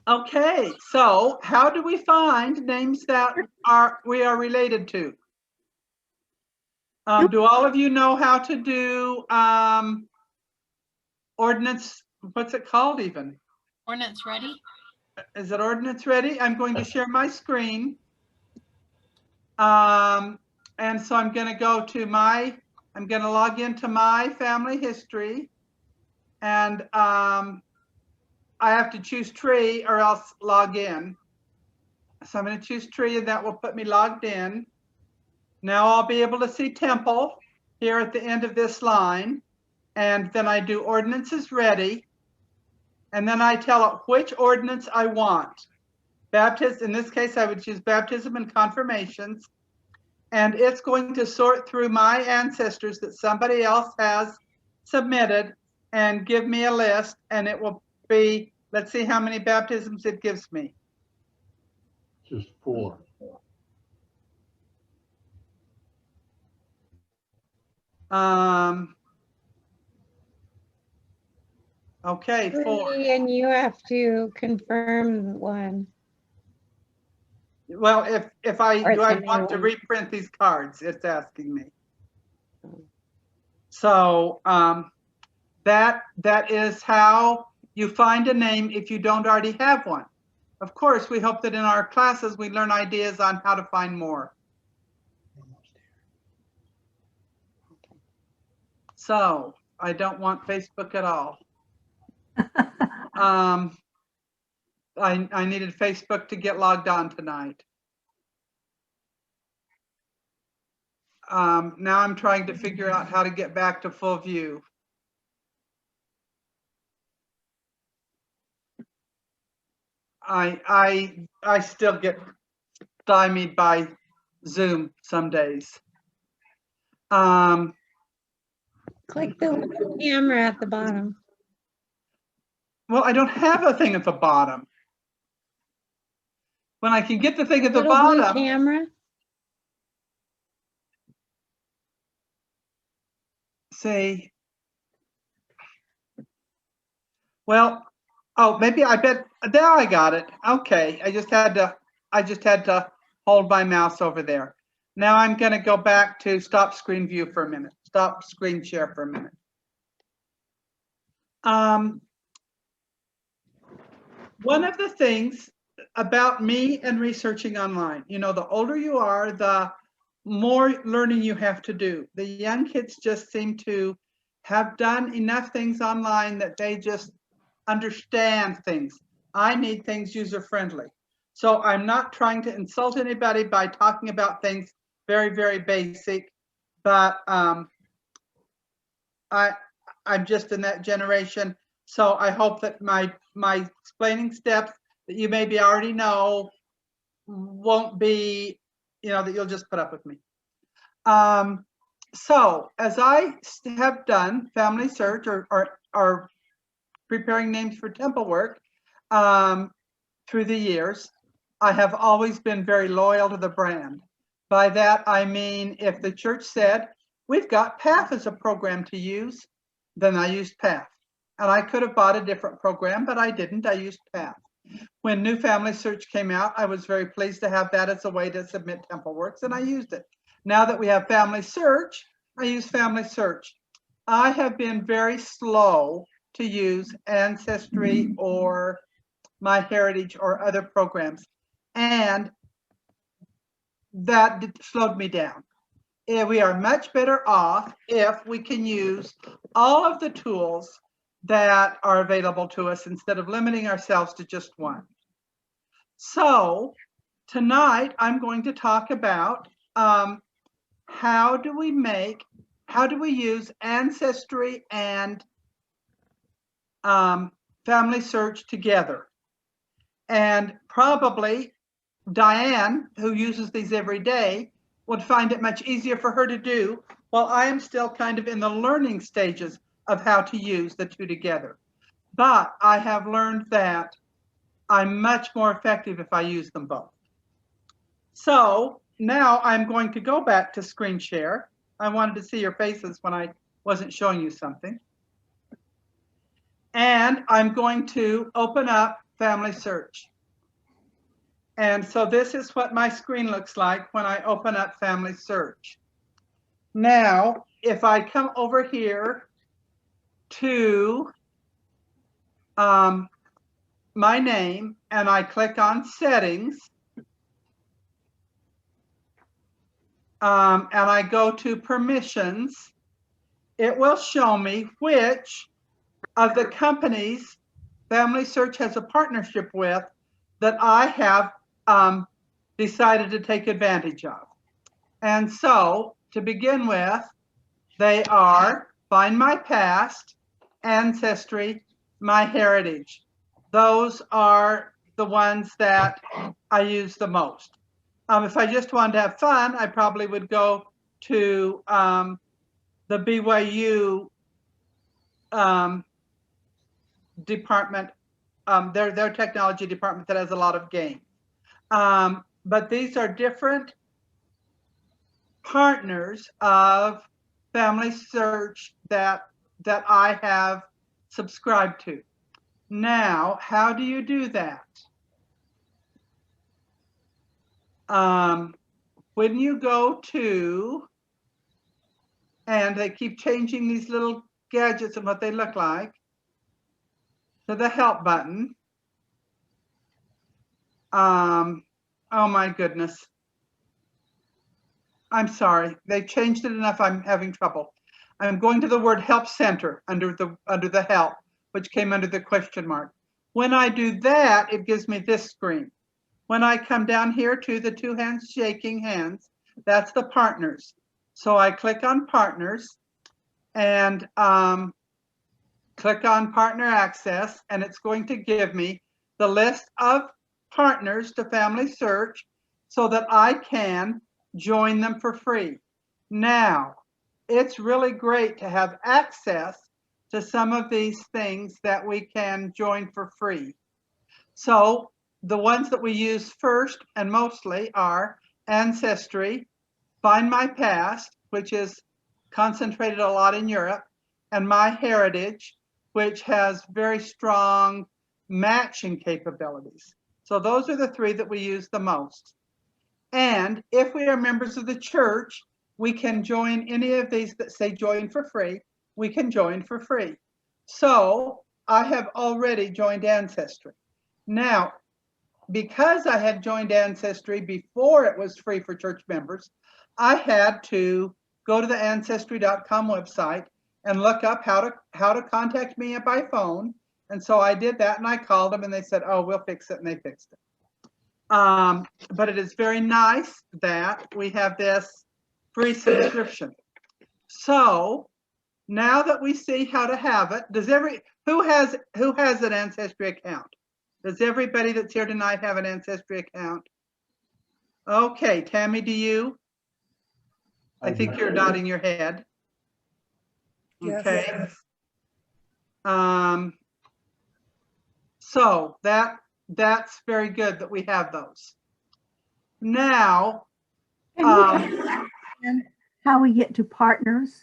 Okay, so how do we find names that we are related to? Do all of you know how to do ordinance? What's it called even? Ordinance ready? Is it ordinance ready? I'm going to share my screen. And so I'm going to go to I'm going to log into my family history, and I have to choose tree or else log in. So I'm going to choose tree, and that will put me logged in. Now I'll be able to see temple here at the end of this line. And then I do ordinances ready. And then I tell it which ordinance I want. Baptism, in this case, I would choose baptism and confirmations. And it's going to sort through my ancestors that somebody else has submitted and give me a list. And it will be, let's see how many baptisms it gives me. Just 4. Okay, 4. And you have to confirm one. Well, if I Or do, I it's a want to new one. reprint these cards. It's asking me. So that is how you find a name if you don't already have one. Of course, we hope that in our classes we learn ideas on how to find more. So I don't want Facebook at all. I needed Facebook to get logged on tonight. Now I'm trying to figure out how to get back to full view. I still get stymied by Zoom some days. Click the little camera at the bottom. Well, I don't have a thing at the bottom. When I can get the thing at the Little blue bottom. camera. See. Well, oh, maybe I bet there I got it. Okay, I just had to hold my mouse over there. Now I'm going to go back to stop screen view for a minute. Stop screen share for a minute. One of the things about me and researching online, you know, the older you are, the more learning you have to do. The young kids just seem to have done enough things online that they just understand things. I need things user-friendly. So I'm not trying to insult anybody by talking about things very, very basic, but I'm just in that generation. So I hope that my explaining steps that you maybe already know won't be, you know, that you'll just put up with me. So as I have done family search or preparing names for temple work through the years, I have always been very loyal to the brand. By that, I mean, if the church said, we've got PATH as a program to use, then I used PATH. And I could have bought a different program, but I didn't. I used PATH. When New Family Search came out, I was very pleased to have that as a way to submit temple works, and I used it. Now that we have Family Search, I use Family Search. I have been very slow to use Ancestry or MyHeritage or other programs, and that slowed me down. We are much better off if we can use all of the tools that are available to us instead of limiting ourselves to just one. So tonight I'm going to talk about how do we use Ancestry and Family Search together. And probably Diane, who uses these every day, would find it much easier for her to do, while I am still kind of in the learning stages of how to use the two together. But I have learned that I'm much more effective if I use them both. So now I'm going to go back to screen share. I wanted to see your faces when I wasn't showing you something. And I'm going to open up Family Search. And so this is what my screen looks like when I open up Family Search. Now, if I come over here to my name and I click on Settings, and I go to Permissions, it will show me which of the companies Family Search has a partnership with that I have decided to take advantage of. And so, to begin with, they are Find My Past, Ancestry, My Heritage. Those are the ones that I use the most. If I just wanted to have fun, I probably would go to the BYU department, their technology department that has a lot of games. But these are different partners of Family Search that I have subscribed to. Now, how do you do that? When you go to, and they keep changing these little gadgets and what they look like, to the help button. Oh my goodness. I'm sorry, they changed it enough, I'm having trouble. I'm going to the word Help Center under the help, which came under the question mark. When I do that, it gives me this screen. When I come down here to the two hands shaking hands, that's the partners. So I click on partners and click on partner access, and it's going to give me the list of partners to Family Search so that I can join them for free. Now, it's really great to have access to some of these things that we can join for free. So the ones that we use first and mostly are Ancestry, Find My Past, which is concentrated a lot in Europe, and My Heritage, which has very strong matching capabilities. So those are the three that we use the most. And if we are members of the church, we can join any of these that say join for free. We can join for free. So I have already joined Ancestry. Now, because I had joined Ancestry before it was free for church members, I had to go to the ancestry.com website and look up how to contact me by phone. And so I did that and I called them and they said, oh, we'll fix it, and they fixed it. But it is very nice that we have this free subscription. So now that we see how to have it, who has an Ancestry account? Does everybody that's here tonight have an Ancestry account? Okay, Tammy, do you? I think you're nodding your head. Okay. Yes. So that's very good that we have those. Now, how we get to partners?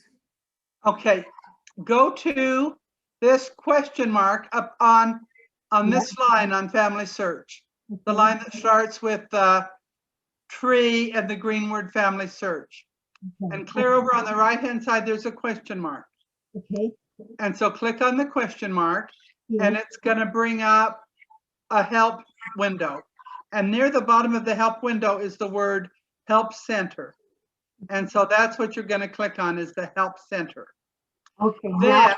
Okay, go to this question mark up on this line on Family Search, the line that starts with the tree and the green word Family Search. And clear over on the right-hand side, there's a question mark. Okay. And so click on the question mark, and it's going to bring up a help window. And near the bottom of the help window is the word Help Center. And so that's what you're going to click on, is the Help Center. Okay. Then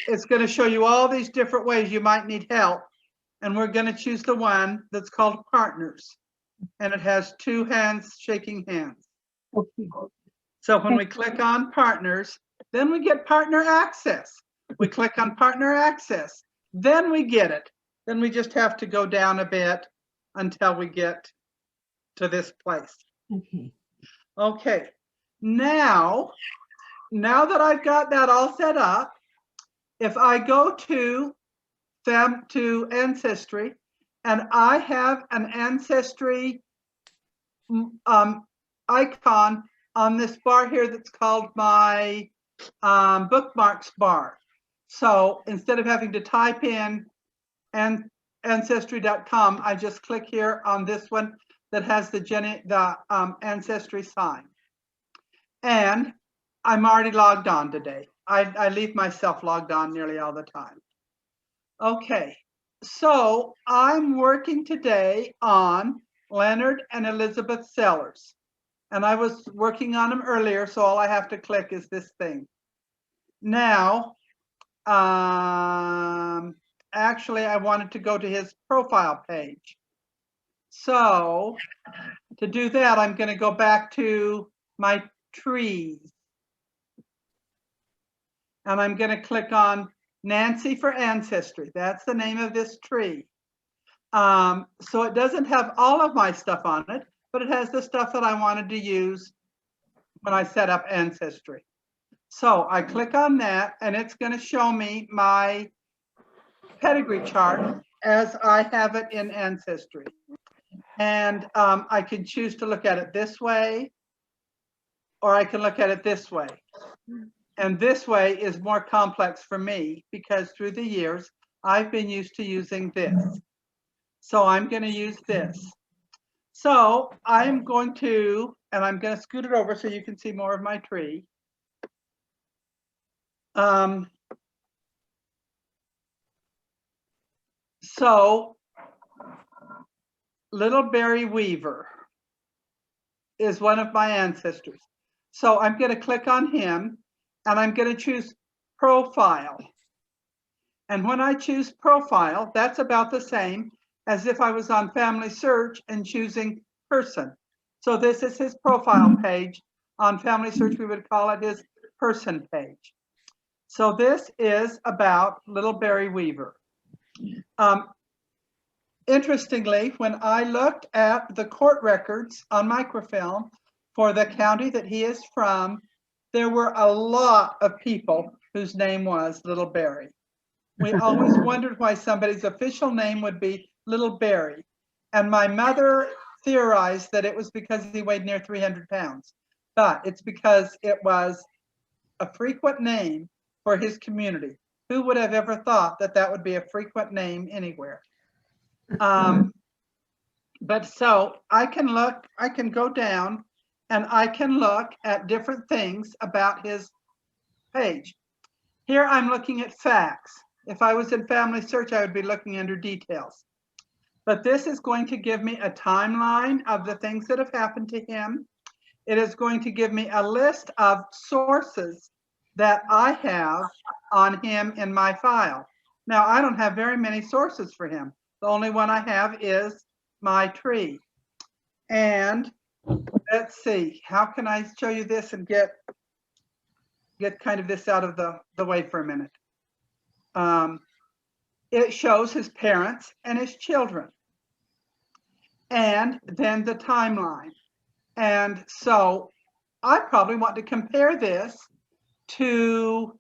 it's going to show you all these different ways you might need help. And we're going to choose the one that's called Partners. And it has two hands shaking hands. Okay. So when we click on Partners, then we get Partner Access. We click on Partner Access, then we get it. Then we just have to go down a bit until we get to this place. Okay. Okay, now that I've got that all set up, if I go to Ancestry and I have an Ancestry icon on this bar here that's called my bookmarks bar. So instead of having to type in Ancestry.com, I just click here on this one that has the Ancestry sign. And I'm already logged on today. I leave myself logged on nearly all the time. Okay, so I'm working today on Leonard and Elizabeth Sellers. And I was working on them earlier, so all I have to click is this thing. Now, actually, I wanted to go to his profile page. So to do that, I'm going to go back to my trees. And I'm going to click on Nancy for Ancestry. That's the name of this tree. So it doesn't have all of my stuff on it, but it has the stuff that I wanted to use when I set up Ancestry. So I click on that and it's going to show me my pedigree chart as I have it in Ancestry. And I can choose to look at it this way, or I can look at it this way. And this way is more complex for me because through the years, I've been used to using this. So I'm going to use this. So I'm going to, and I'm going to scoot it over so you can see more of my tree. So Little Barry Weaver is one of my ancestors. So I'm going to click on him and I'm going to choose profile. And when I choose profile, that's about the same as if I was on Family Search and choosing person. So this is his profile page. On Family Search, we would call it his person page. So this is about Little Barry Weaver. Interestingly, when I looked at the court records on microfilm for the county that he is from, there were a lot of people whose name was Little Barry. We always wondered why somebody's official name would be Little Barry. And my mother theorized that it was because he weighed near 300 pounds, but it's because it was a frequent name for his community. Who would have ever thought that that would be a frequent name anywhere? But so I can look, I can go down and I can look at different things about his page. Here I'm looking at facts. If I was in Family Search, I would be looking under details. But this is going to give me a timeline of the things that have happened to him. It is going to give me a list of sources that I have on him in my file. Now, I don't have very many sources for him. The only one I have is my tree. And let's see, how can I show you this and get kind of this out of the way for a minute? It shows his parents and his children. And then the timeline. And so I probably want to compare this to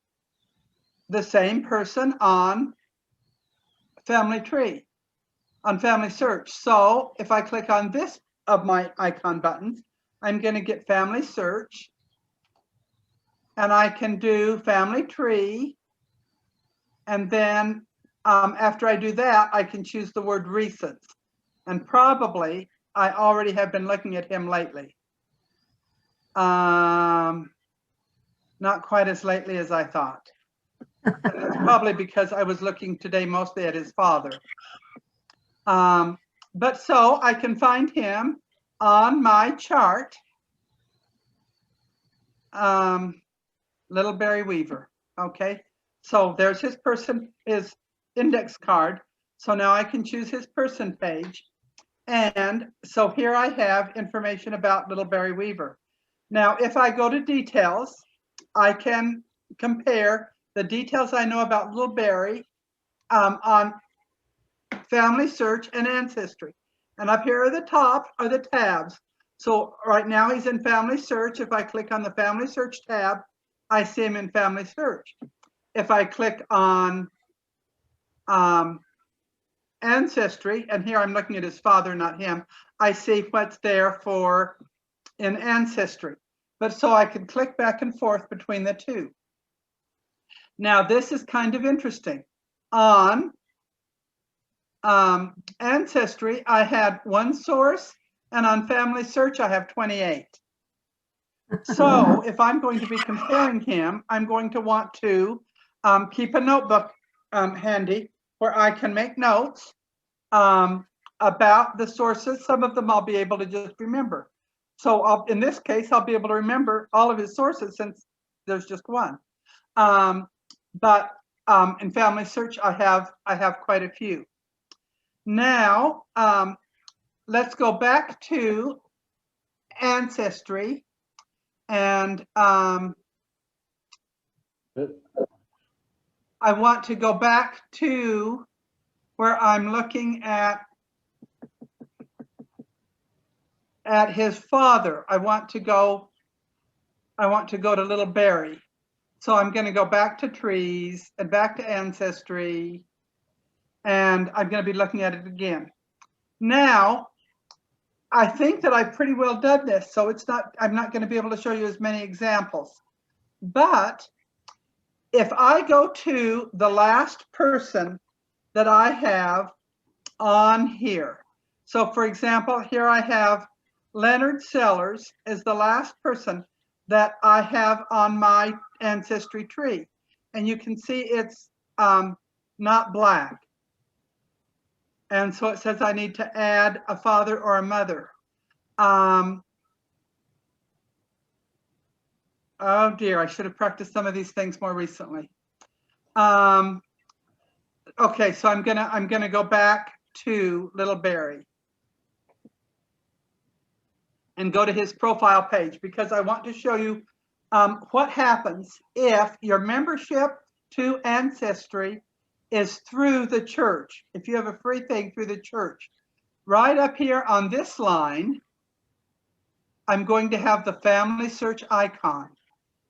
the same person on Family Tree, on Family Search. So if I click on this of my icon buttons, I'm going to get Family Search. And I can do Family Tree. And then after I do that, I can choose the word recent. And probably I already have been looking at him lately. Not quite as lately as I thought. That's probably because I was looking today mostly at his father. But so I can find him on my chart. Little Barry Weaver. Okay, so there's his person, his index card. So now I can choose his person page. And so here I have information about Little Barry Weaver. Now, if I go to details, I can compare the details I know about Little Barry on Family Search and Ancestry. And up here at the top are the tabs. So right now he's in Family Search. If I click on the Family Search tab, I see him in Family Search. If I click on Ancestry, and here I'm looking at his father, not him, I see what's there for in Ancestry. But so I can click back and forth between the two. Now this is kind of interesting. On Ancestry, I had one source, and on Family Search, I have 28. So if I'm going to be comparing him, I'm going to want to keep a notebook handy where I can make notes about the sources. Some of them I'll be able to just remember. So in this case, I'll be able to remember all of his sources since there's just one. But in Family Search, I have quite a few. Now, let's go back to Ancestry, and I want to go back to where I'm looking at his father. I want to go to Little Barry. So I'm going to go back to trees and back to Ancestry, and I'm going to be looking at it again. Now, I think that I've pretty well done this, so I'm not going to be able to show you as many examples. But if I go to the last person that I have on here, so for example, here I have Leonard Sellers as the last person that I have on my Ancestry tree. And you can see it's not black. And so it says I need to add a father or a mother. Oh dear, I should have practiced some of these things more recently. Okay, so I'm gonna go back to Little Barry and go to his profile page, because I want to show you what happens if your membership to Ancestry is through the church. If you have a free thing through the church, right up here on this line, I'm going to have the Family Search icon.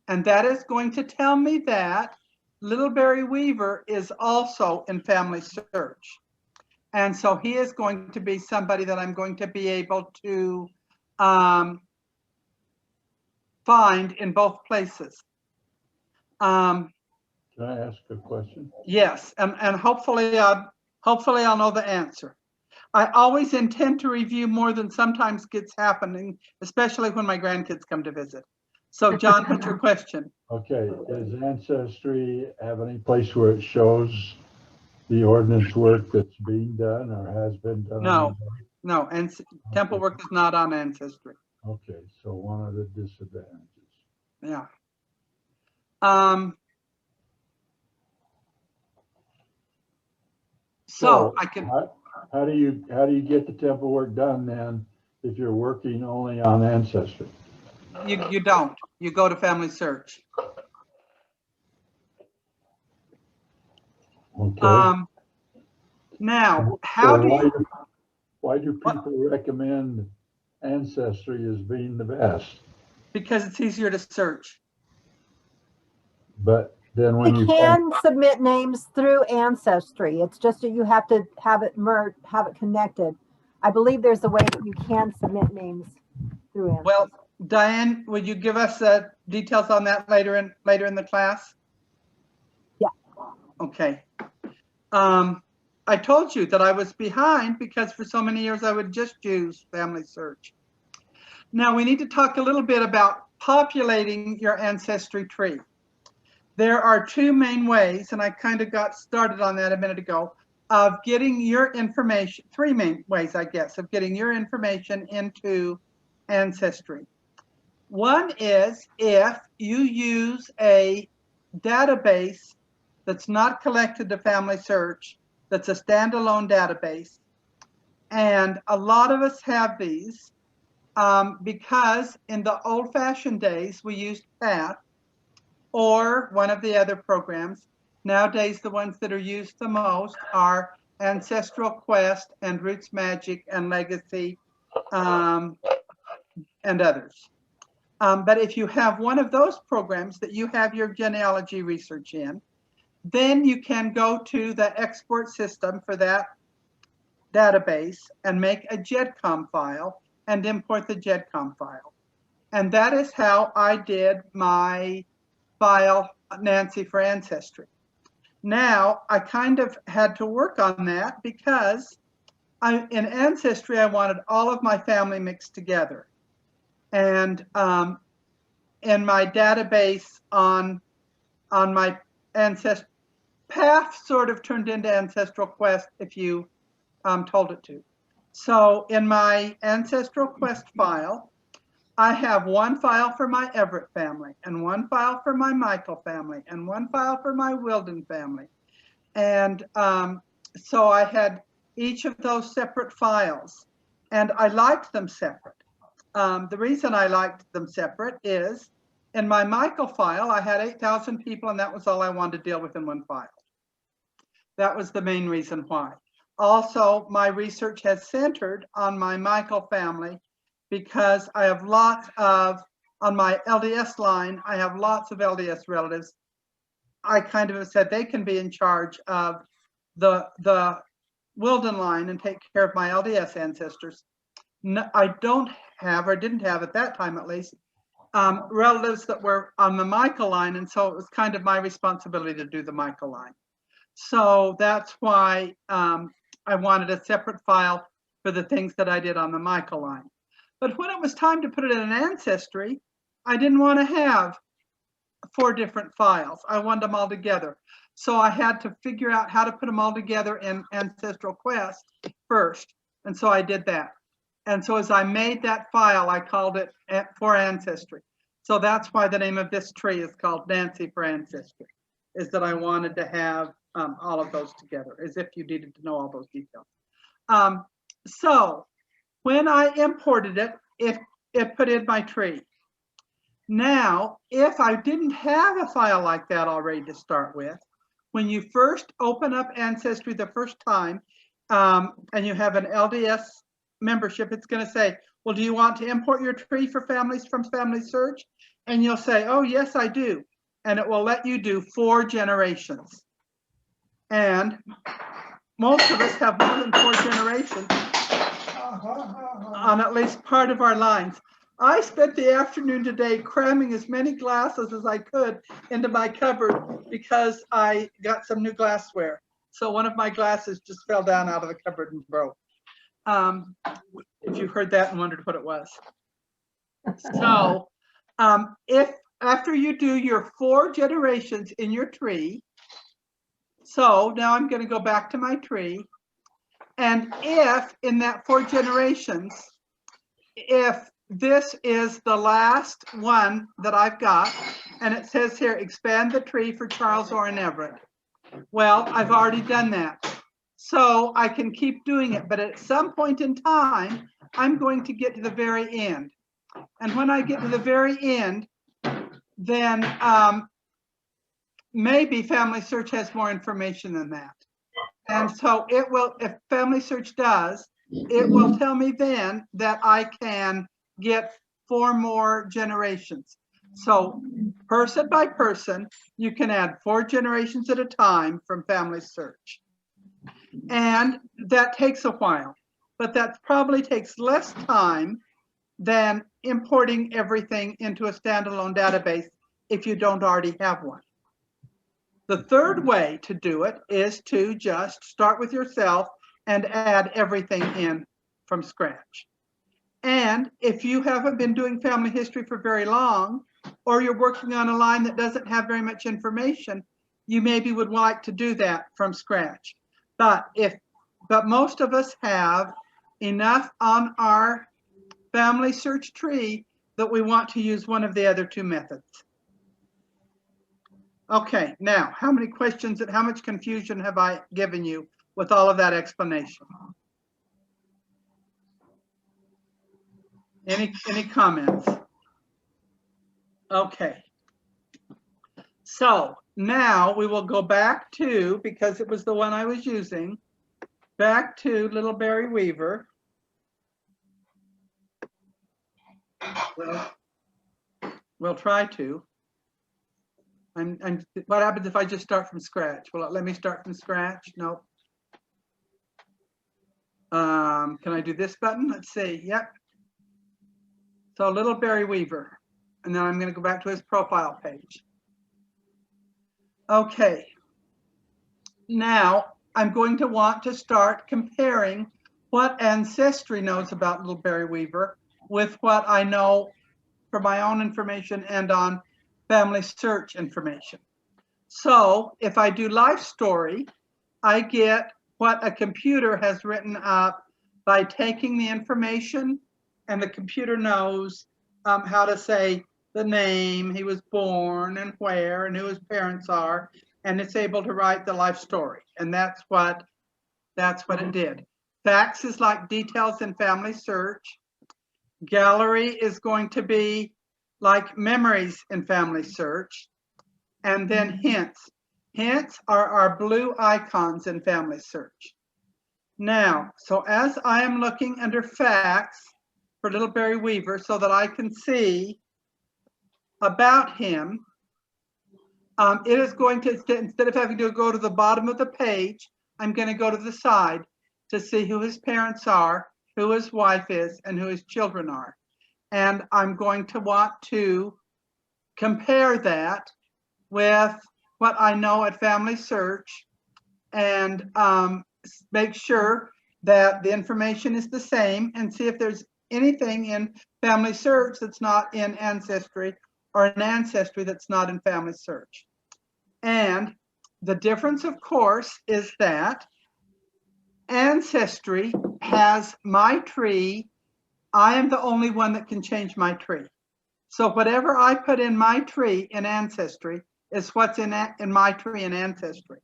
And that is going to tell me that Little Barry Weaver is also in Family Search. And so he is going to be somebody that I'm going to be able to find in both places. Can I ask a question? Yes, and hopefully I'll know the answer. I always intend to review more than sometimes gets happening, especially when my grandkids come to visit. So John, what's your question? Okay, does Ancestry have any place where it shows the ordinance work that's being done or has been done? No, and temple work is not on Ancestry. Okay, so one of the disadvantages. Yeah. So I can. How do you get the temple work done then if you're working only on Ancestry? You don't. You go to Family Search. Okay. Now, why do people recommend Ancestry as being the best? Because it's easier to search. But then when you can submit names through Ancestry. It's just that you have to have it connected. I believe there's a way that you can submit names through Ancestry. Well, Diane, would you give us details on that later in the class? Yeah. Okay. I told you that I was behind because for so many years I would just use Family Search. Now we need to talk a little bit about populating your Ancestry tree. There are two main ways, and I kind of got started on that a minute ago, of getting your information, three main ways, I guess, of getting your information into Ancestry. One is if you use a database that's not collected to Family Search, that's a standalone database. And a lot of us have these because in the old-fashioned days, we used PATH or one of the other programs. Nowadays, the ones that are used the most are Ancestral Quest and Roots Magic and Legacy and others. But if you have one of those programs that you have your genealogy research in, then you can go to the export system for that database and make a GEDCOM file and import the GEDCOM file. And that is how I did my file, Nancy, for Ancestry. Now, I kind of had to work on that because in Ancestry, I wanted all of my family mixed together. And in my database on my Ancestry, Path sort of turned into Ancestral Quest if you told it to. So in my Ancestral Quest file, I have one file for my Everett family, and one file for my Michael family, and one file for my Wilden family. And so I had each of those separate files, and I liked them separate. The reason I liked them separate is in my Michael file, I had 8,000 people, and that was all I wanted to deal with in one file. That was the main reason why. Also, my research has centered on my Michael family because I have lots of, on my LDS line, I have lots of LDS relatives. I kind of have said they can be in charge of the Wilden line and take care of my LDS ancestors. No, I don't have, or didn't have at that time at least, relatives that were on the Michael line, and so it was kind of my responsibility to do the Michael line. So that's why I wanted a separate file for the things that I did on the Michael line. But when it was time to put it in an Ancestry, I didn't want to have 4 different files. I wanted them all together. So I had to figure out how to put them all together in Ancestral Quest first. And so I did that. And so as I made that file, I called it for Ancestry. So that's why the name of this tree is called Nancy for Ancestry, is that I wanted to have all of those together, as if you needed to know all those details. So when I imported it, it put in my tree. Now, if I didn't have a file like that already to start with, when you first open up Ancestry the first time, and you have an LDS membership, it's going to say, well, do you want to import your tree for families from Family Search? And you'll say, oh, yes, I do. And it will let you do 4 generations. And most of us have more than 4 generations on at least part of our lines. I spent the afternoon today cramming as many glasses as I could into my cupboard because I got some new glassware. So one of my glasses just fell down out of the cupboard and broke. If you heard that and wondered what it was. So if after you do your 4 generations in your tree, so now I'm going to go back to my tree. And if in that 4 generations, if this is the last one that I've got, and it says here, expand the tree for Charles Orrin Everett. Well, I've already done that. So I can keep doing it, but at some point in time, I'm going to get to the very end. And when I get to the very end, then maybe Family Search has more information than that. And so it will, if Family Search does, it will tell me then that I can get 4 more generations. So person by person, you can add 4 generations at a time from Family Search. And that takes a while, but that probably takes less time than importing everything into a standalone database if you don't already have one. The third way to do it is to just start with yourself and add everything in from scratch. And if you haven't been doing family history for very long, or you're working on a line that doesn't have very much information, you maybe would like to do that from scratch. But most of us have enough on our Family Search tree that we want to use one of the other 2 methods. Okay, now, how many questions and how much confusion have I given you with all of that explanation? Any comments? Okay. So now we will go back to, because it was the one I was using, back to Little Barry Weaver. We'll try to. What happens if I just start from scratch? Will it let me start from scratch? Nope. Can I do this button? Let's see. Yep. So Little Barry Weaver. And then I'm going to go back to his profile page. Okay. Now, I'm going to want to start comparing what Ancestry knows about Littleberry Weaver with what I know for my own information and on Family Search information. So if I do Life Story, I get what a computer has written up by taking the information, and the computer knows how to say the name, he was born, and where, and who his parents are, and it's able to write the life story. And that's what it did. Facts is like details in Family Search. Gallery is going to be like memories in Family Search. And then hints. Hints are our blue icons in Family Search. Now, so as I am looking under facts for Littleberry Weaver so that I can see about him, it is going to, instead of having to go to the bottom of the page, I'm going to go to the side to see who his parents are, who his wife is, and who his children are. And I'm going to want to compare that with what I know at Family Search and make sure that the information is the same and see if there's anything in Family Search that's not in Ancestry or in Ancestry that's not in Family Search. And the difference, of course, is that Ancestry has my tree. I am the only one that can change my tree. So whatever I put in my tree in Ancestry is what's in my tree in Ancestry.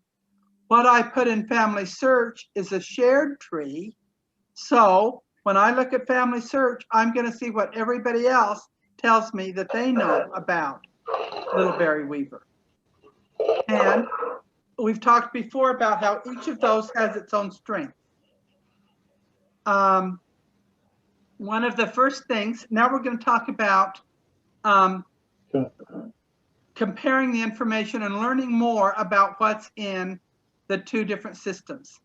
What I put in Family Search is a shared tree. So when I look at Family Search, I'm going to see what everybody else tells me that they know about Littleberry Weaver. And we've talked before about how each of those has its own strength. One of the first things, now we're going to talk about comparing the information and learning more about what's in the two different systems.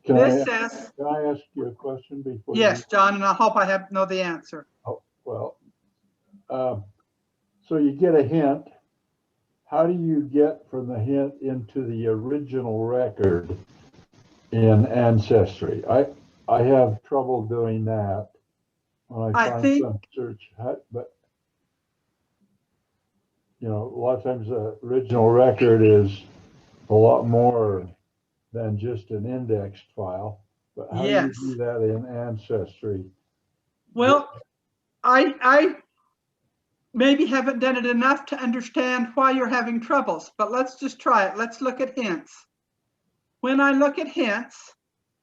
Can This I says, ask you a question before? yes, John, and I hope I know the answer. Oh, well, so you get a hint. How do you get from the hint into the original record in Ancestry? I have trouble doing that when I find some search, but you know, a lot of times the original record is a lot more than just an indexed file. But how do you do that in Ancestry? Well, I maybe haven't done it enough to understand why you're having troubles, but let's just try it. Let's look at hints. When I look at hints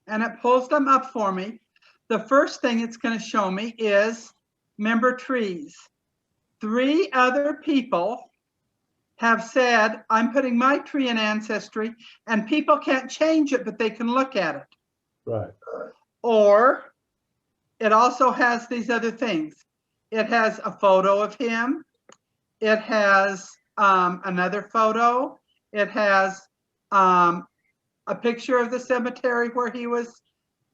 and it pulls them up for me, the first thing it's going to show me is member trees. 3 other people have said, I'm putting my tree in Ancestry, and people can't change it, but they can look at it. Right. Or it also has these other things. It has a photo of him. It has another photo. It has a picture of the cemetery where he was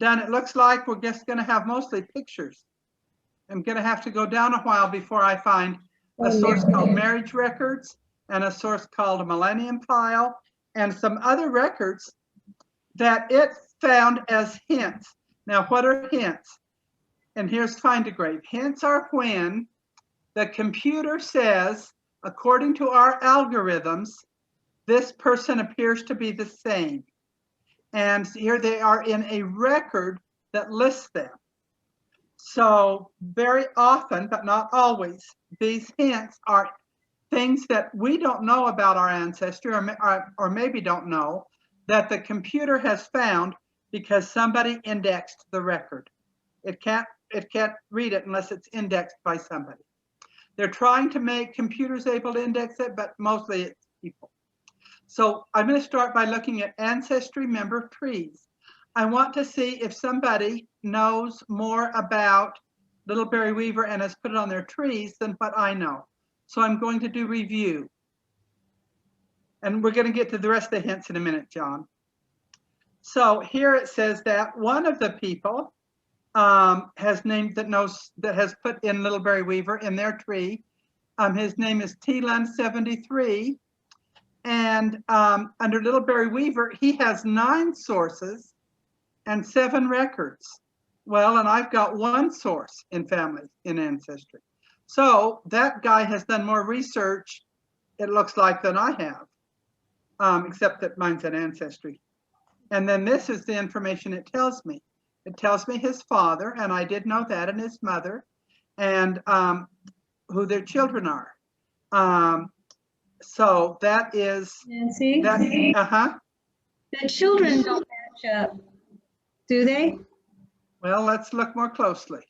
done. It looks like we're just going to have mostly pictures. I'm going to have to go down a while before I find a source called Marriage Records and a source called a Millennium File and some other records that it found as hints. Now, what are hints? And here's Find a Grave. Hints are when the computer says, according to our algorithms, this person appears to be the same. And here they are in a record that lists them. So very often, but not always, these hints are things that we don't know about our ancestry or maybe don't know that the computer has found because somebody indexed the record. It can't read it unless it's indexed by somebody. They're trying to make computers able to index it, but mostly it's people. So I'm going to start by looking at Ancestry member trees. I want to see if somebody knows more about Littleberry Weaver and has put it on their trees than what I know. So I'm going to do review. And we're going to get to the rest of the hints in a minute, John. So here it says that one of the people has named that has put in Littleberry Weaver in their tree. His name is T-Lund 73. And under Little Barry Weaver, he has 9 sources and 7 records. Well, and I've got 1 source in family in Ancestry. So that guy has done more research, it looks like, than I have, except that mine's in Ancestry. And then this is the information it tells me. It tells me his father, and I did know that, and his mother, and who their children are. So that is Nancy, that. the children don't match up, do they? Well, let's look more closely.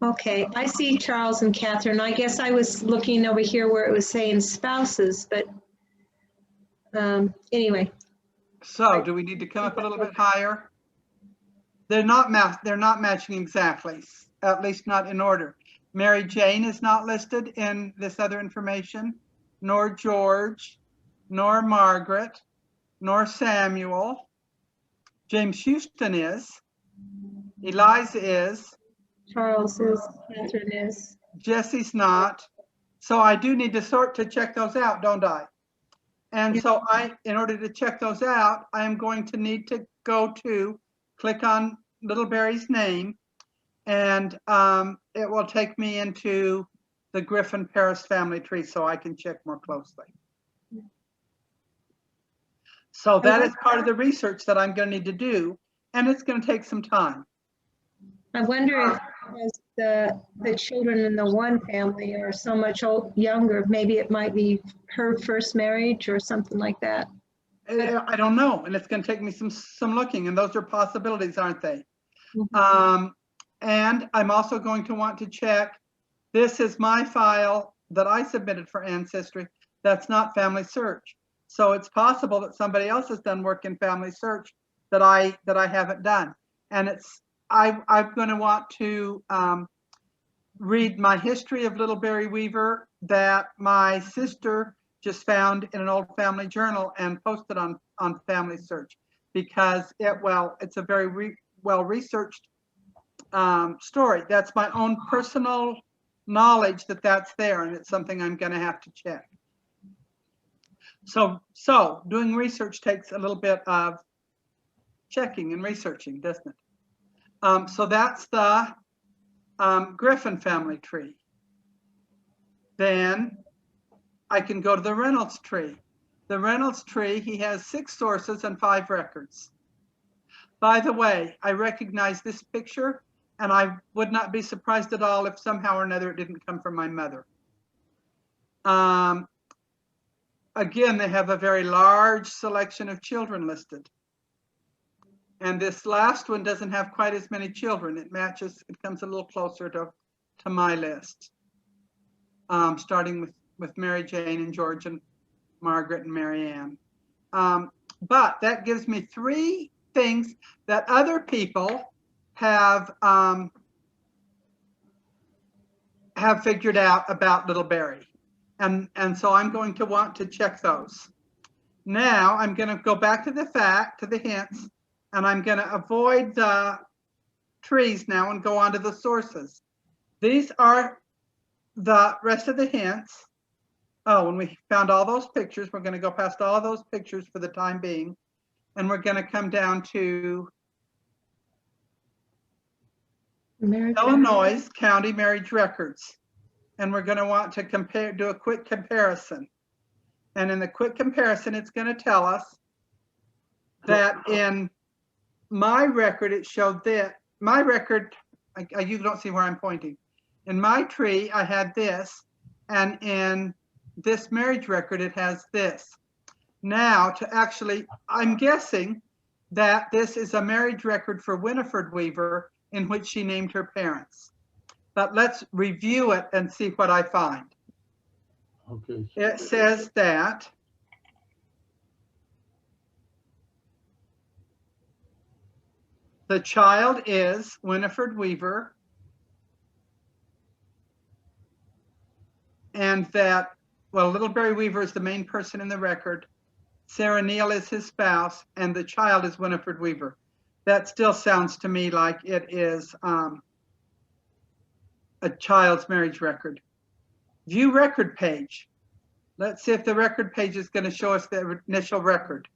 Okay, I see Charles and Catherine. I guess I was looking over here where it was saying spouses, but anyway. So do we need to come up a little bit higher? They're not matching exactly, at least not in order. Mary Jane is not listed in this other information, nor George, nor Margaret, nor Samuel. James Houston is. Eliza is. Charles is, Catherine is. Jesse's not. So I do need to sort to check those out, don't I? And so in order to check those out, I am going to need to go to click on Little Barry's name, and it will take me into the Griffin Paris family tree so I can check more closely. So that is part of the research that I'm going to need to do, and it's going to take some time. I wonder if because the children in the one family are so much younger, maybe it might be her first marriage or something like that. I don't know, and it's going to take me some looking, and those are possibilities, aren't they? Mm-hmm. And I'm also going to want to check, this is my file that I submitted for Ancestry. That's not Family Search. So it's possible that somebody else has done work in Family Search that I haven't done. And I'm going to want to read my history of Little Barry Weaver that my sister just found in an old family journal and posted on Family Search, because it's a very well-researched story. That's my own personal knowledge that's there, and it's something I'm going to have to check. So doing research takes a little bit of checking and researching, doesn't it? So that's the Griffin family tree. Then I can go to the Reynolds tree. The Reynolds tree, he has 6 sources and 5 records. By the way, I recognize this picture, and I would not be surprised at all if somehow or another it didn't come from my mother. Again, they have a very large selection of children listed. And this last one doesn't have quite as many children. It comes a little closer to my list. Starting with Mary Jane and George and Margaret and Mary Ann. But that gives me 3 things that other people have figured out about Little Barry. And so I'm going to want to check those. Now I'm going to go back to the hints, and I'm going to avoid the trees now and go on to the sources. These are the rest of the hints. Oh, when we found all those pictures, we're going to go past all of those pictures for the time being, and we're going to come down to Illinois County Marriage Records. And we're going to want to do a quick comparison. And in the quick comparison, it's going to tell us that in my record, it showed that my record, you don't see where I'm pointing. In my tree, I had this, and in this marriage record, it has this. Now, I'm guessing that this is a marriage record for Winifred Weaver in which she named her parents. But let's review it and see what I find. Okay. It says that the child is Winifred Weaver, and that, Little Barry Weaver is the main person in the record. Sarah Neal is his spouse, and the child is Winifred Weaver. That still sounds to me like it is a child's marriage record. view record page. Let's see if the record page is going to show us the initial record.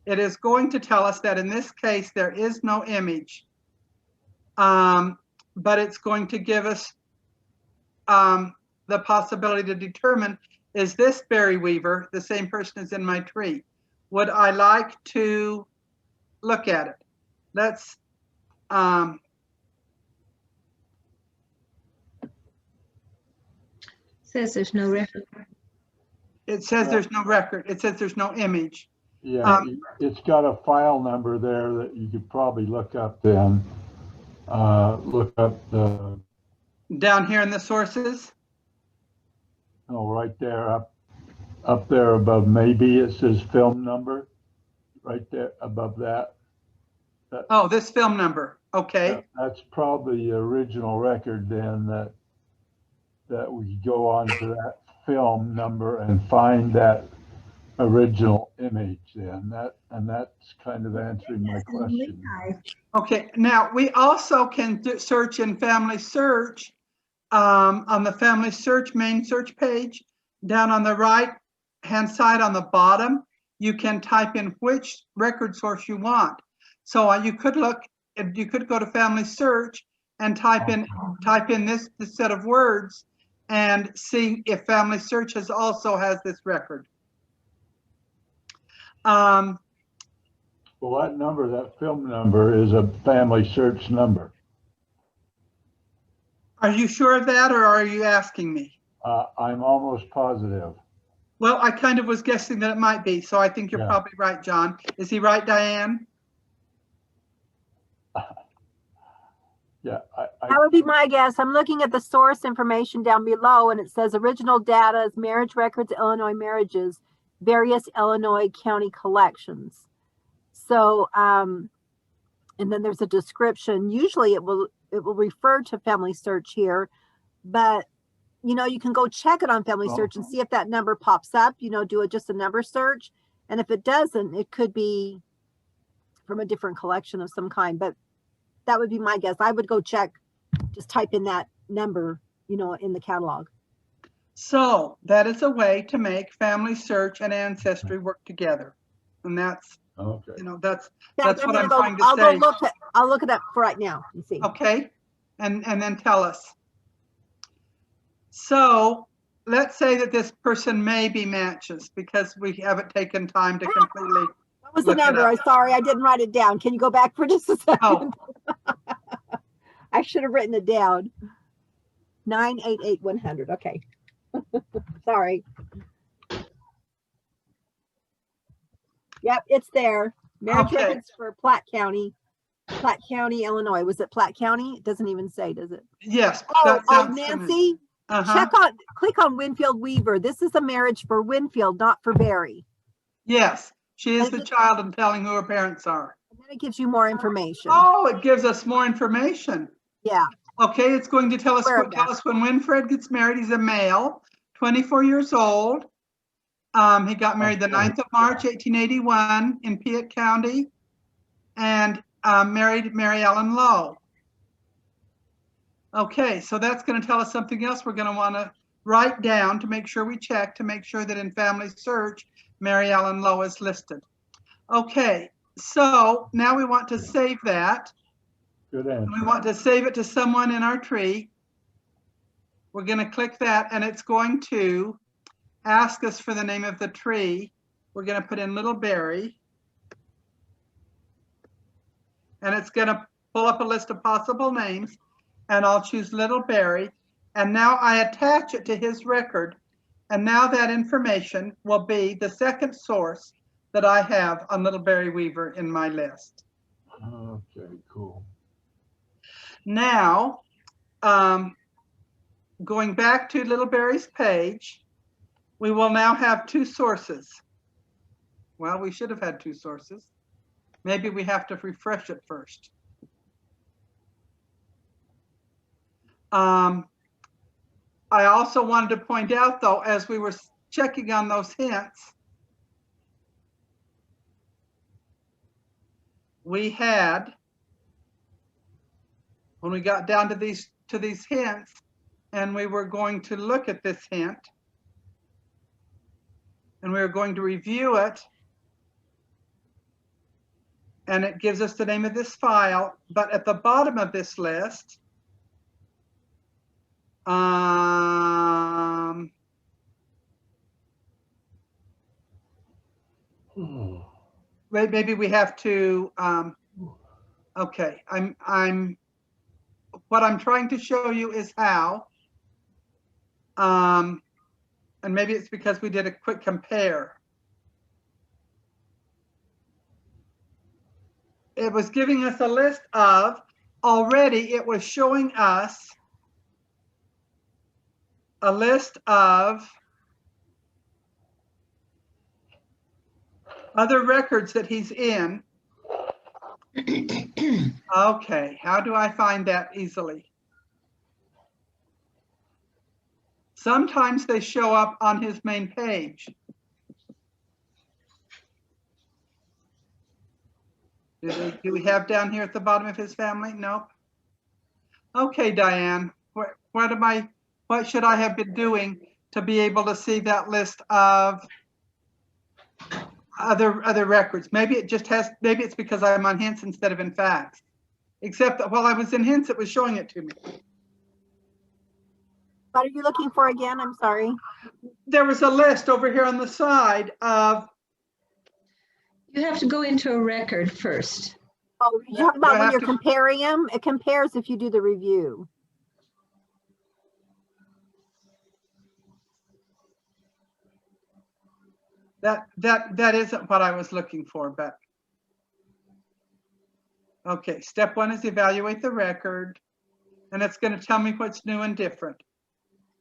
It is going to tell us that in this case, there is no image, but it's going to give us the possibility to determine, is this Barry Weaver the same person as in my tree? Would I like to look at it? Let's, Says there's no record. it says there's no record. It says there's no image. Yeah, it's got a file number there that you could probably look up then. Look up the, Down here in the sources? right there, up there above maybe it says film number, right there above that. Oh, this film number. Okay. That's probably the original record then that we go on to that film number and find that original image then. And that's kind of answering my question. Okay. Now we also can search in Family Search on the Family Search main search page. Down on the right hand side on the bottom, you can type in which record source you want. So you could go to Family Search and type in this set of words and see if Family Search also has this record. Well, that number, that film number is a Family Search number. Are you sure of that, or are you asking me? I'm almost positive. Well, I kind of was guessing that it might be, so I think you're probably right, John. Is he right, Diane? Yeah, That would be my guess. I'm looking at the source information down below, and it says original data is marriage records, Illinois marriages, various Illinois county collections. So, and then there's a description. Usually it will refer to Family Search here, but you know, you can go check it on Family Search and see if that number pops up, you know, do just a number search. And if it doesn't, it could be from a different collection of some kind, but that would be my guess. I would go check, just type in that number, you know, in the catalog. So that is a way to make Family Search and Ancestry work together. And that's, okay. you know, that's what I'm go, trying to say. I'll look it up for right now and see. Okay. And then tell us. So let's say that this person maybe matches because we haven't taken time to completely. What was the number? I'm sorry, I didn't write it down. Can you go back for just a second? Oh. I should have written it down. 988-100. Okay. Sorry. Yep, it's there. Marriage records for Platte County, Illinois. Was it Platte County? It doesn't even say, does it? Yes. Nancy, click on Winfield Weaver. This is a marriage for Winfield, not for Barry. Yes, she is the child and telling who her parents are. And then it gives you more information. Oh, it gives us more information. Yeah. Okay, it's going to tell us when Winfred gets married. He's a male, 24 years old. He got married the 9th of March, 1881 in Piatt County, and married Mary Ellen Lowe. Okay, so that's going to tell us something else we're going to want to write down to make sure we check, to make sure that in Family Search, Mary Ellen Lowe is listed. Okay, so now we want to save that. Good answer. We want to save it to someone in our tree. We're going to click that, and it's going to ask us for the name of the tree. We're going to put in Little Barry. And it's going to pull up a list of possible names, and I'll choose Little Barry. And now I attach it to his record. And now that information will be the second source that I have on Little Barry Weaver in my list. Okay, cool. Now, going back to Little Barry's page, we will now have two sources. Well, we should have had two sources. Maybe we have to refresh it first. I also wanted to point out, though, as we were checking on those hints, we had, when we got down to these hints, and we were going to look at this hint, and we were going to review it, and it gives us the name of this file. But at the bottom of this list, maybe we have to, okay, what I'm trying to show you is how, and maybe it's because we did a quick compare. It was giving us a list of, already it was showing us a list of other records that he's in. Okay, how do I find that easily? Sometimes they show up on his main page. Do we have down here at the bottom of his family? Nope. Okay, Diane, what should I have been doing to be able to see that list of other records? Maybe it just has, maybe it's because I'm on hints instead of in facts. Except that while I was in hints, it was showing it to me. What are you looking for again? I'm sorry. There was a list over here on the side of. You have to go into a record first. Oh, you talking about when you're comparing them? It compares if you do the review. That isn't what I was looking for, but. Okay, step one is evaluate the record, and it's going to tell me what's new and different.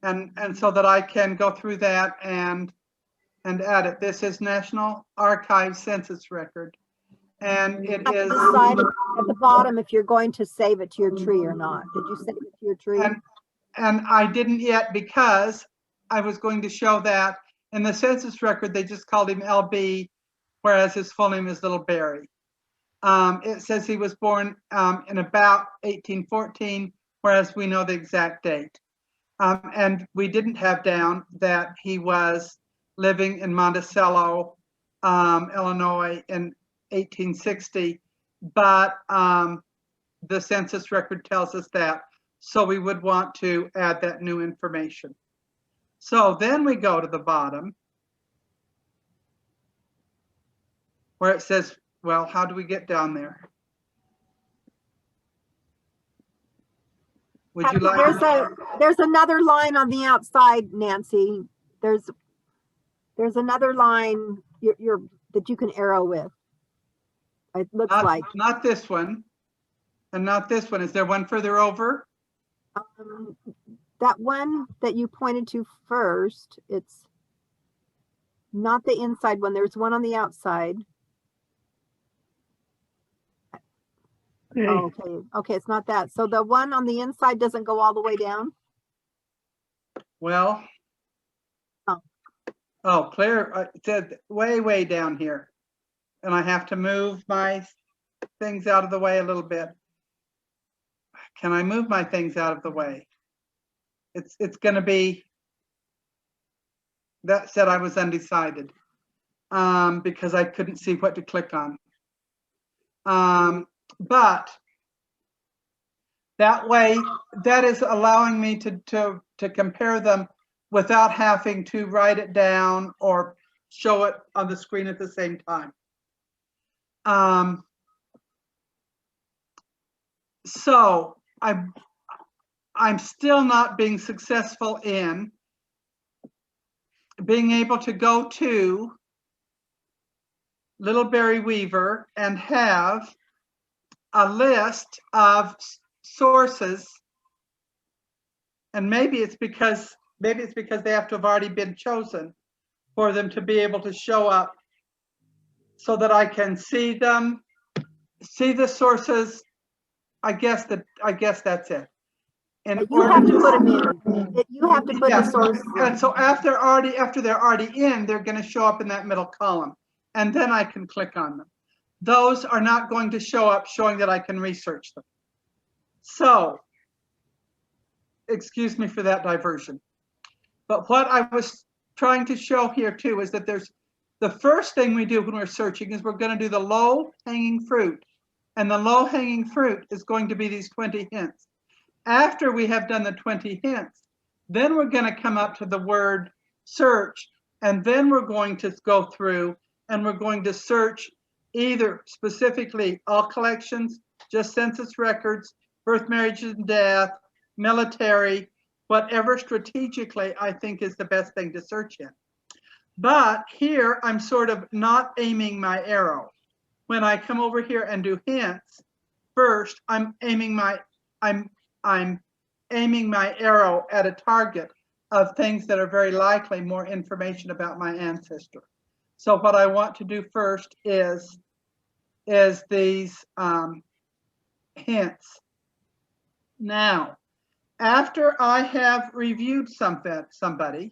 And so that I can go through that and add it. This is National Archives census record. And it is. Decide at the bottom if you're going to save it to your tree or not. Did you save it to your tree? And I didn't yet, because I was going to show that in the census record, they just called him LB, whereas his full name is Little Barry. It says he was born in about 1814, whereas we know the exact date. And we didn't have down that he was living in Monticello, Illinois in 1860, but the census record tells us that. So we would want to add that new information. So then we go to the bottom where it says, well, how do we get down there? Would you like? There's another line on the outside, Nancy. There's another line that you can arrow with. It looks like not this one, and not this one. Is there one further over? That one that you pointed to first. It's not the inside one. There's one on the outside. Okay. Oh, okay, it's not that. So the one on the inside doesn't go all the way down? Well, oh, clear. It said way down here. And I have to move my things out of the way a little bit. Can I move my things out of the way? It's going to be, that said I was undecided because I couldn't see what to click on. But that way, that is allowing me to compare them without having to write it down or show it on the screen at the same time. So I'm still not being successful in being able to go to Little Barry Weaver and have a list of sources, and maybe it's because they have to have already been chosen for them to be able to show up, so that I can see them, see the sources. I guess that's it. And you have to put them in. You have to put the source. And so after they're already in, they're going to show up in that middle column, and then I can click on them. Those are not going to show up showing that I can research them. So excuse me for that diversion. But what I was trying to show here too is that there's the first thing we do when we're searching is we're going to do the low hanging fruit. And the low hanging fruit is going to be these 20 hints. After we have done the 20 hints, then we're going to come up to the word search. And then we're going to go through and we're going to search either specifically all collections, just census records, birth, marriage, and death, military, whatever strategically I think is the best thing to search in. But here I'm sort of not aiming my arrow. When I come over here and do hints, first I'm aiming my arrow at a target of things that are very likely more information about my ancestor. So what I want to do first is these hints. Now, after I have reviewed somebody,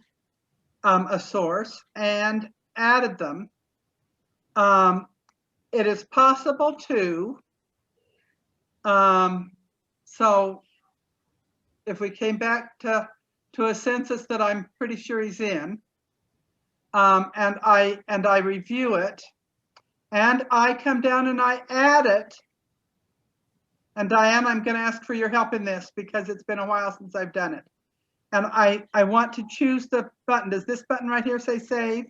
a source, and added them, it is possible to, so if we came back to a census that I'm pretty sure he's in, and I review it, and I come down and I add it, and Diane, I'm going to ask for your help in this because it's been a while since I've done it. And I want to choose the button. Does this button right here say save?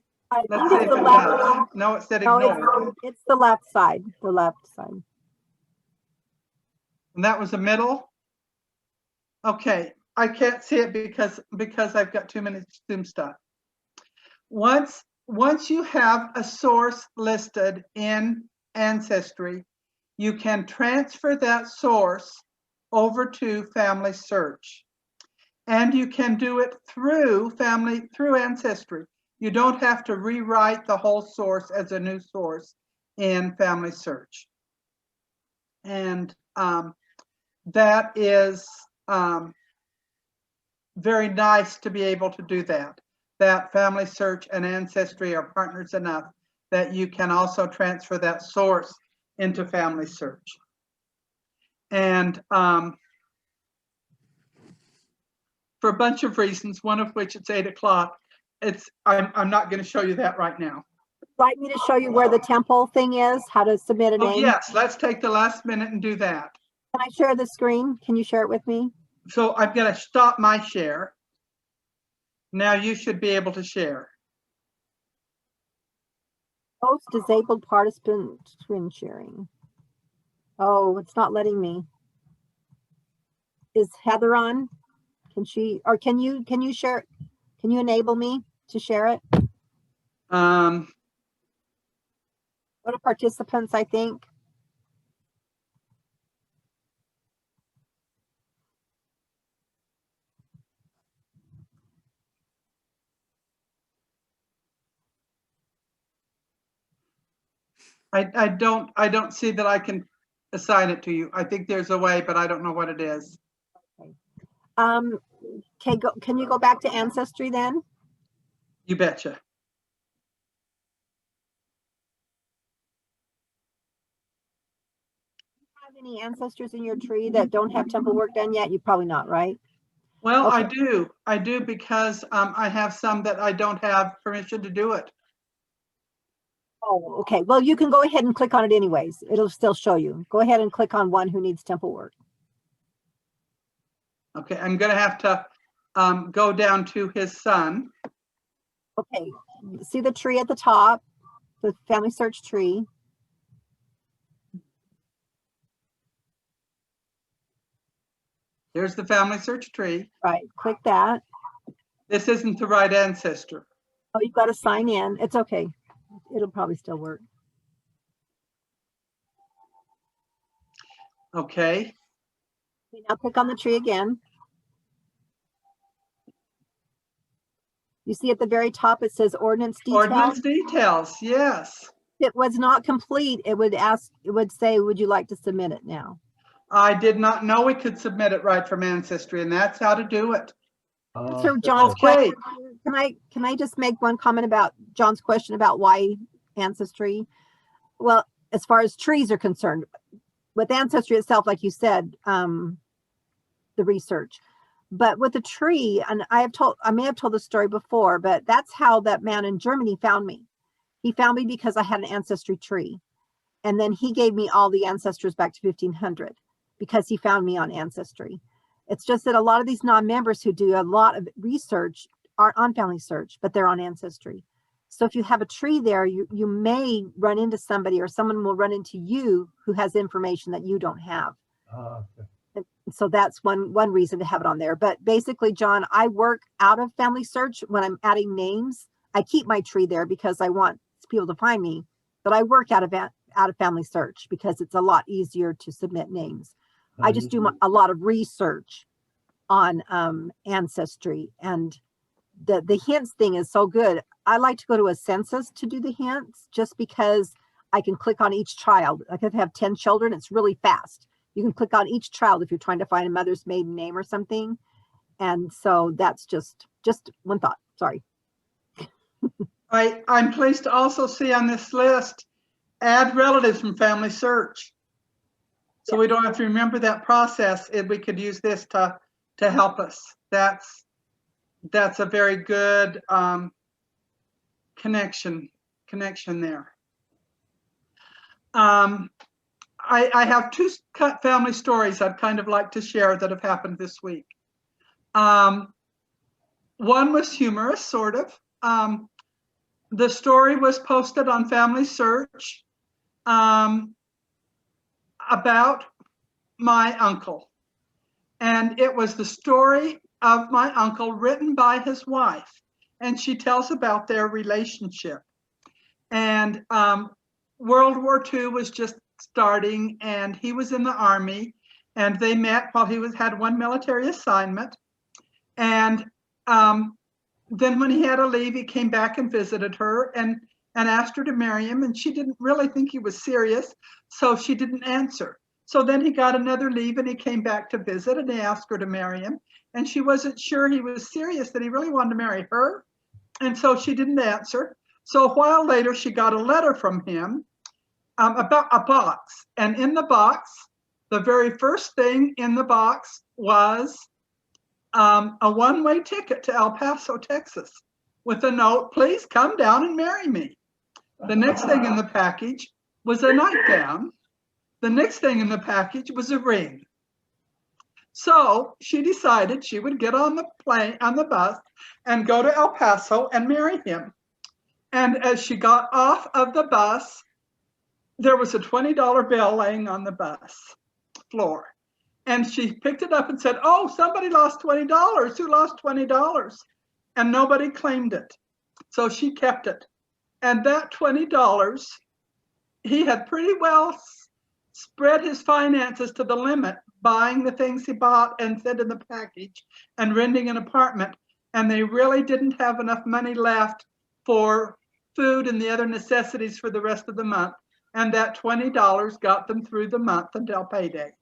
Let's see if it does. No, it said ignore. It's the left side, the left side. And that was the middle? Okay, I can't see it because I've got too many Zoom stuff. Once you have a source listed in Ancestry, you can transfer that source over to Family Search. And you can do it through Ancestry. You don't have to rewrite the whole source as a new source in Family Search. And that is very nice to be able to do that. That Family Search and Ancestry are partners enough that you can also transfer that source into Family Search. And for a bunch of reasons, one of which it's 8 o'clock. I'm not going to show you that right now. Like me to show you where the temple thing is, how to submit a name? Oh, yes, let's take the last minute and do that. Can I share the screen? Can you share it with me? So I'm going to stop my share. Now you should be able to share. Host disabled participant screen sharing. Oh, it's not letting me. Is Heather on? Can she, or can you share? Can you enable me to share it? Go to participants, I think. I don't see that I can assign it to you. I think there's a way, but I don't know what it is. Okay, can you go back to Ancestry then? You betcha. Have any ancestors in your tree that don't have temple work done yet? You probably not, right? Well, Okay. I do because I have some that I don't have permission to do it. Oh, okay. Well, you can go ahead and click on it anyways. It'll still show you. Go ahead and click on one who needs temple work. Okay, I'm going to have to go down to his son. Okay, see the tree at the top, the Family Search tree. There's the Family Search tree. Right, click that. This isn't the right ancestor. Oh, you've got to sign in. It's okay. It'll probably still work. Okay. Now click on the tree again. You see at the very top, it says ordinance details. Ordinance details, yes. If it was not complete, it would say, would you like to submit it now? I did not know we could submit it right from Ancestry, and that's how to do it. So John's Okay. question, can I just make one comment about John's question about why Ancestry? Well, as far as trees are concerned, with Ancestry itself, like you said, the research, But with a tree, and I may have told the story before, but that's how that man in Germany found me. He found me because I had an ancestry tree. And then he gave me all the ancestors back to 1500 because he found me on Ancestry. It's just that a lot of these non-members who do a lot of research aren't on Family Search, but they're on Ancestry. So if you have a tree there, you may run into somebody, or someone will run into you who has information that you don't have. Okay. So that's one reason to have it on there. But basically, John, I work out of Family Search when I'm adding names. I keep my tree there because I want people to find me, but I work out of Family Search because it's a lot easier to submit names. I just do a lot of research on Ancestry, and the hints thing is so good. I like to go to a census to do the hints just because I can click on each child. Like if I have 10 children, it's really fast. You can click on each child if you're trying to find a mother's maiden name or something. And so that's just one thought. Sorry. I'm pleased to also see on this list, add relatives from Family Search. So we don't have to remember that process. If we could use this to help us. That's a very good connection there. I have two family stories I'd kind of like to share that have happened this week. One was humorous, sort of. The story was posted on Family Search about my uncle. And it was the story of my uncle written by his wife. And she tells about their relationship. And World War II was just starting, and he was in the Army, and they met while he had one military assignment. And then when he had to leave, he came back and visited her and asked her to marry him. And she didn't really think he was serious, so she didn't answer. So then he got another leave and he came back to visit and he asked her to marry him. And she wasn't sure he was serious, that he really wanted to marry her. And so she didn't answer. So a while later, she got a letter from him about a box. And in the box, the very first thing in the box was a one-way ticket to El Paso, Texas, with a note, please come down and marry me. The next thing in the package was a nightgown. The next thing in the package was a ring. So she decided she would get on the bus and go to El Paso and marry him. And as she got off of the bus, there was a $20 bill laying on the bus floor. And she picked it up and said, oh, somebody lost $20. Who lost $20? And nobody claimed it. So she kept it. And that $20, he had pretty well spread his finances to the limit, buying the things he bought and said in the package and renting an apartment. And they really didn't have enough money left for food and the other necessities for the rest of the month. And that $20 got them through the month until payday.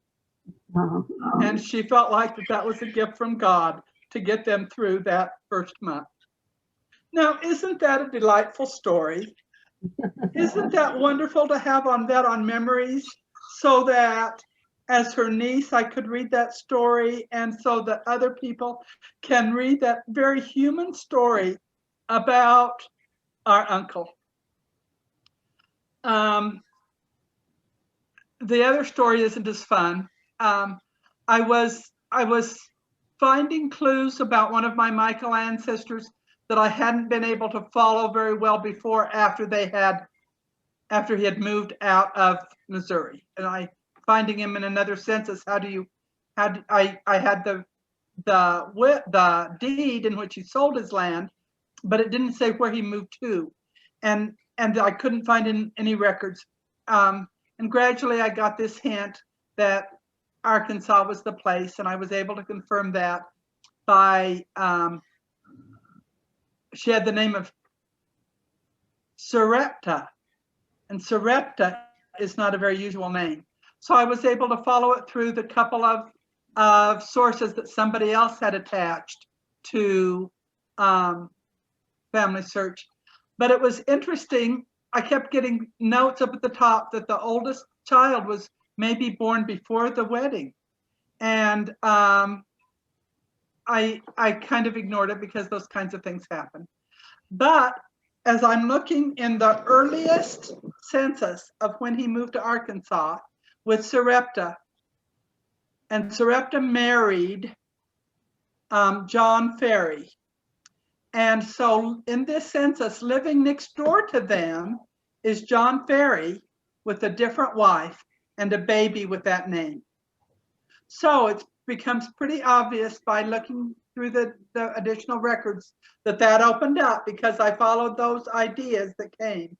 And she felt like that was a gift from God to get them through that first month. Now, isn't that a delightful story? Isn't that wonderful to have on memories, so that as her niece, I could read that story, and so that other people can read that very human story about our uncle. The other story isn't as fun. I was finding clues about one of my Michael ancestors that I hadn't been able to follow very well before after he had moved out of Missouri. And finding him in another census, I had the deed in which he sold his land, but it didn't say where he moved to. And I couldn't find any records. And gradually I got this hint that Arkansas was the place, and I was able to confirm that by, she had the name of Sarepta, and Sarepta is not a very usual name. So I was able to follow it through the couple of sources that somebody else had attached to Family Search. But it was interesting. I kept getting notes up at the top that the oldest child was maybe born before the wedding. And I kind of ignored it because those kinds of things happen. But as I'm looking in the earliest census of when he moved to Arkansas with Sarepta, and Sarepta married John Ferry. And so in this census, living next door to them is John Ferry with a different wife and a baby with that name. So it becomes pretty obvious by looking through the additional records that opened up, because I followed those ideas that came.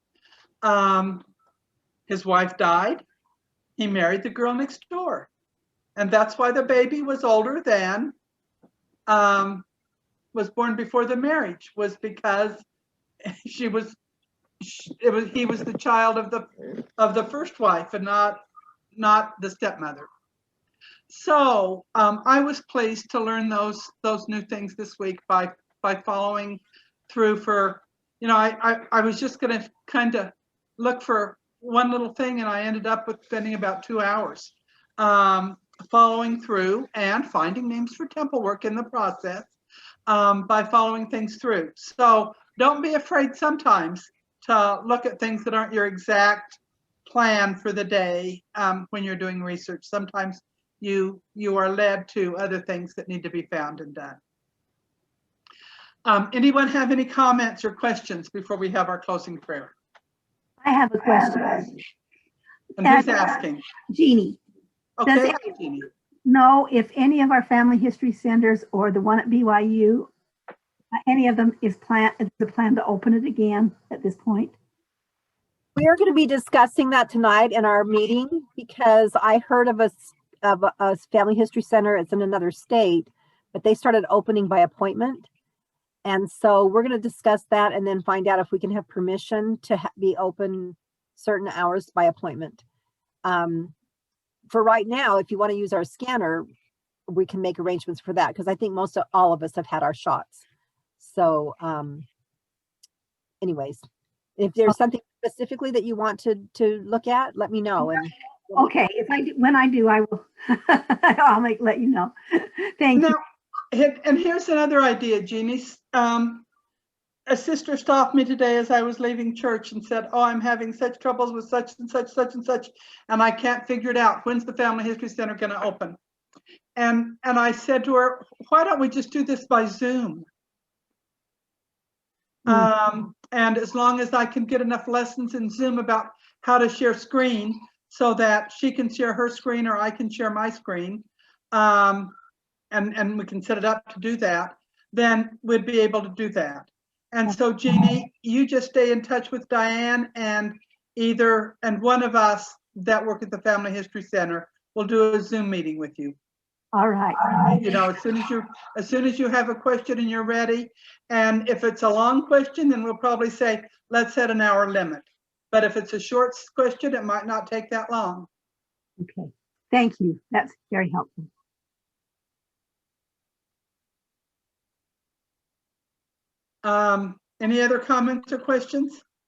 His wife died. He married the girl next door. And that's why the baby was older than, was born before the marriage, was because he was the child of the first wife and not the stepmother. So I was pleased to learn those new things this week by following through for, I was just going to kind of look for one little thing, and I ended up with spending about 2 hours following through and finding names for temple work in the process by following things through. So don't be afraid sometimes to look at things that aren't your exact plan for the day when you're doing research. Sometimes you are led to other things that need to be found and done. Anyone have any comments or questions before we have our closing prayer? I have a question. And who's asking? Jeannie, Okay, Does Jeannie. know if any of our family history centers or the one at BYU, any of them is the plan to open it again at this point? We are going to be discussing that tonight in our meeting, because I heard of a family history center. It's in another state, but they started opening by appointment. And so we're going to discuss that and then find out if we can have permission to be open certain hours by appointment. For right now, if you want to use our scanner, we can make arrangements for that, because I think all of us have had our shots. So anyways, if there's something specifically that you want to look at, let me know. And Okay, when I do, I will. I'll let you know. Thank you. And here's another idea, Jeannie. A sister stopped me today as I was leaving church and said, "Oh, I'm having such troubles with such and such, and I can't figure it out. When's the Family History Center going to open?" And I said to her, "Why don't we just do this by Zoom?" And as long as I can get enough lessons in Zoom about how to share screen so that she can share her screen or I can share my screen, and we can set it up to do that, then we'd be able to do that. And so, Jeannie, you just stay in touch with Diane, and one of us that work at the Family History Center will do a Zoom meeting with you. All right. As soon as you have a question and you're ready, and if it's a long question, then we'll probably say, let's set an hour limit. But if it's a short question, it might not take that long. Okay. Thank you. That's very helpful. Any other comments or questions?